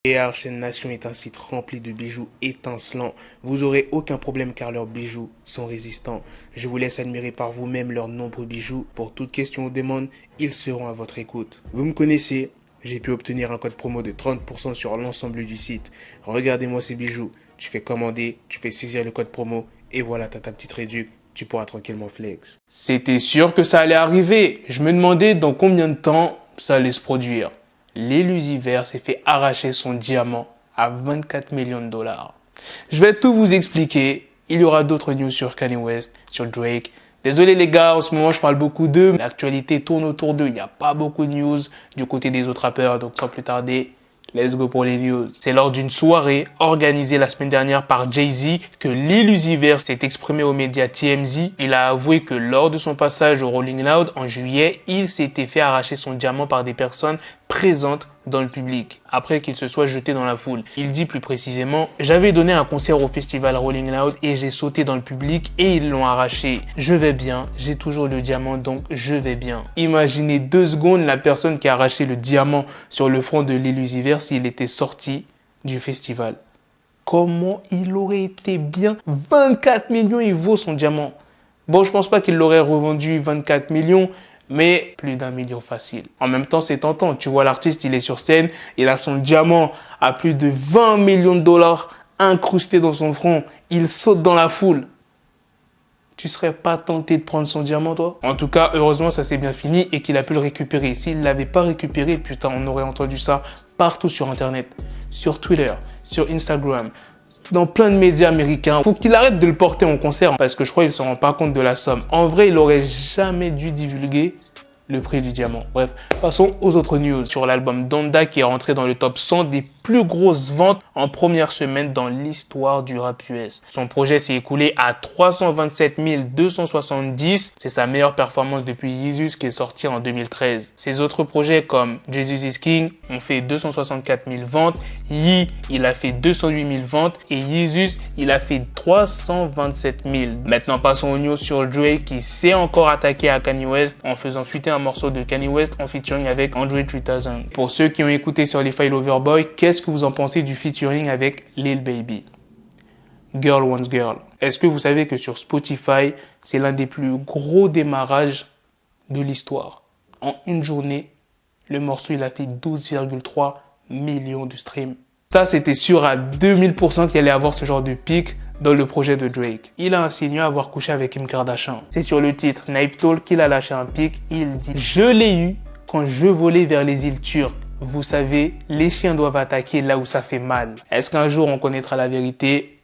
AR Chaîne Nation est un site rempli de bijoux étincelants. Vous aurez aucun problème car leurs bijoux sont résistants. Je vous laisse admirer par vous-même leurs nombreux bijoux. Pour toute question ou demande, ils seront à votre écoute. Vous me connaissez, j'ai pu obtenir un code promo de 30% sur l'ensemble du site. Regardez-moi ces bijoux. Tu fais commander, tu fais saisir le code promo et voilà, t'as ta petite réduc. Tu pourras tranquillement flex. C'était sûr que ça allait arriver. Je me demandais dans combien de temps ça allait se produire. L'Illusiver s'est fait arracher son diamant à 24 millions de dollars. Je vais tout vous expliquer. Il y aura d'autres news sur Kanye West, sur Drake. Désolé les gars, en ce moment je parle beaucoup d'eux. L'actualité tourne autour d'eux. Il n'y a pas beaucoup de news du côté des autres rappeurs. Donc sans plus tarder, let's go pour les news. C'est lors d'une soirée organisée la semaine dernière par Jay-Z que l'Illusiver s'est exprimé aux médias TMZ. Il a avoué que lors de son passage au Rolling Loud en juillet, il s'était fait arracher son diamant par des personnes présentes dans le public, après qu'il se soit jeté dans la foule. Il dit plus précisément « J'avais donné un concert au festival Rolling Loud et j'ai sauté dans le public et ils l'ont arraché. Je vais bien, j'ai toujours le diamant donc je vais bien. » Imaginez 2 secondes la personne qui a arraché le diamant sur le front de l'Illusiver s'il était sorti du festival. Comment il aurait été bien. 24 millions il vaut son diamant. Bon, je pense pas qu'il l'aurait revendu 24 millions, mais plus d'1 million facile. En même temps, c'est tentant. Tu vois l'artiste, il est sur scène, il a son diamant à plus de 20 millions de dollars incrusté dans son front. Il saute dans la foule. Tu serais pas tenté de prendre son diamant, toi? En tout cas, heureusement, ça s'est bien fini et qu'il a pu le récupérer. S'il l'avait pas récupéré, putain, on aurait entendu ça partout sur Internet, sur Twitter, sur Instagram, dans plein de médias américains. Faut qu'il arrête de le porter en concert parce que je crois qu'il se rend pas compte de la somme. En vrai, il aurait jamais dû divulguer le prix du diamant. Bref, passons aux autres news. Sur l'album Donda qui est rentré dans le top 100 des plus grosses ventes en première semaine dans l'histoire du rap US. Son projet s'est écoulé à 327 270. C'est sa meilleure performance depuis Yeezus qui est sorti en 2013. Ses autres projets comme Jesus is King ont fait 264 000 ventes. Yee, il a fait 208 000 ventes. Et Yeezus, il a fait 327 000. Maintenant, passons aux news sur Drake qui s'est encore attaqué à Kanye West en faisant fuiter un morceau de Kanye West en featuring avec Andre 3000. Pour ceux qui ont écouté Certified Lover Boy, qu'est-ce que vous en pensez du featuring avec Lil Baby? Girl Wants Girl. Est-ce que vous savez que sur Spotify, c'est l'un des plus gros démarrages de l'histoire? En une journée, le morceau il a fait 12,3 millions de streams. Ça, c'était sûr à 2000% qu'il allait avoir ce genre de pic dans le projet de Drake. Il a insinué avoir couché avec Kim Kardashian. C'est sur le titre Knife Talk qu'il a lâché un pic. Il dit « Je l'ai eu quand je volais vers les îles turques. Vous savez, les chiens doivent attaquer là où ça fait mal. » Est-ce qu'un jour on connaîtra la vérité?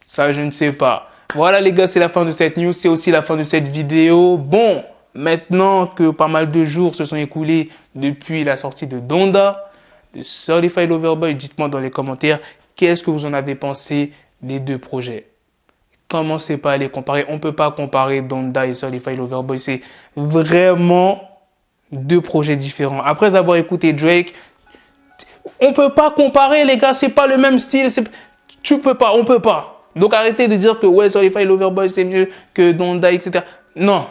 Ça, je ne sais pas. Voilà les gars, c'est la fin de cette news. C'est aussi la fin de cette vidéo. Bon, maintenant que pas mal de jours se sont écoulés depuis la sortie de Donda, de Certified Lover Boy, dites-moi dans les commentaires qu'est-ce que vous en avez pensé des 2 projets. Commencez pas à les comparer. On ne peut pas comparer Donda et Certified Lover Boy. C'est vraiment 2 projets différents. Après avoir écouté Drake, on peut pas comparer les gars. C'est pas le même style. Tu peux pas, on peut pas. Donc arrêtez de dire que ouais, Certified Lover Boy c'est mieux que Donda, etc. Non.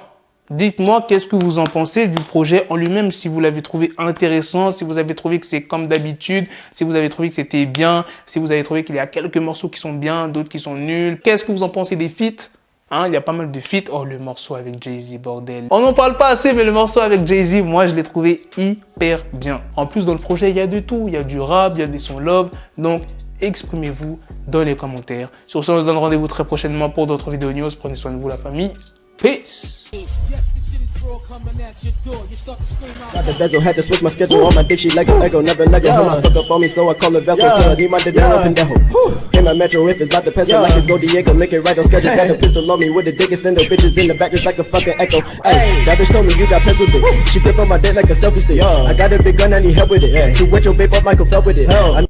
Dites-moi qu'est-ce que vous en pensez du projet en lui-même, si vous l'avez trouvé intéressant, si vous avez trouvé que c'est comme d'habitude, si vous avez trouvé que c'était bien, si vous avez trouvé qu'il y a quelques morceaux qui sont bien, d'autres qui sont nuls. Qu'est-ce que vous en pensez des feats? Il y a pas mal de feats. Oh, le morceau avec Jay-Z, bordel. On n'en parle pas assez, mais le morceau avec Jay-Z, moi, je l'ai trouvé hyper bien. En plus, dans le projet, il y a de tout. Il y a du rap, il y a des sons love. Donc, exprimez-vous dans les commentaires. Sur ce, on se donne rendez-vous très prochainement pour d'autres vidéos news. Prenez soin de vous, la famille. Peace. Got the bezel, had to switch my schedule on my dick, she Lego, never Lego. Her mouth stuck up on me, so I call her Velcro. Tell her, need my dinero pendejo. Hit my metro if it's about to pencil, like it's Go Diego, make it right on schedule. Got the pistol on me with the dickest, then the bitches in the back just like a fucking echo. Ay, that bitch told me you got pencil dick. She grip on my dick like a selfie stick. I got a big gun, I need help with it. To wet your babe up, Michael fell with it.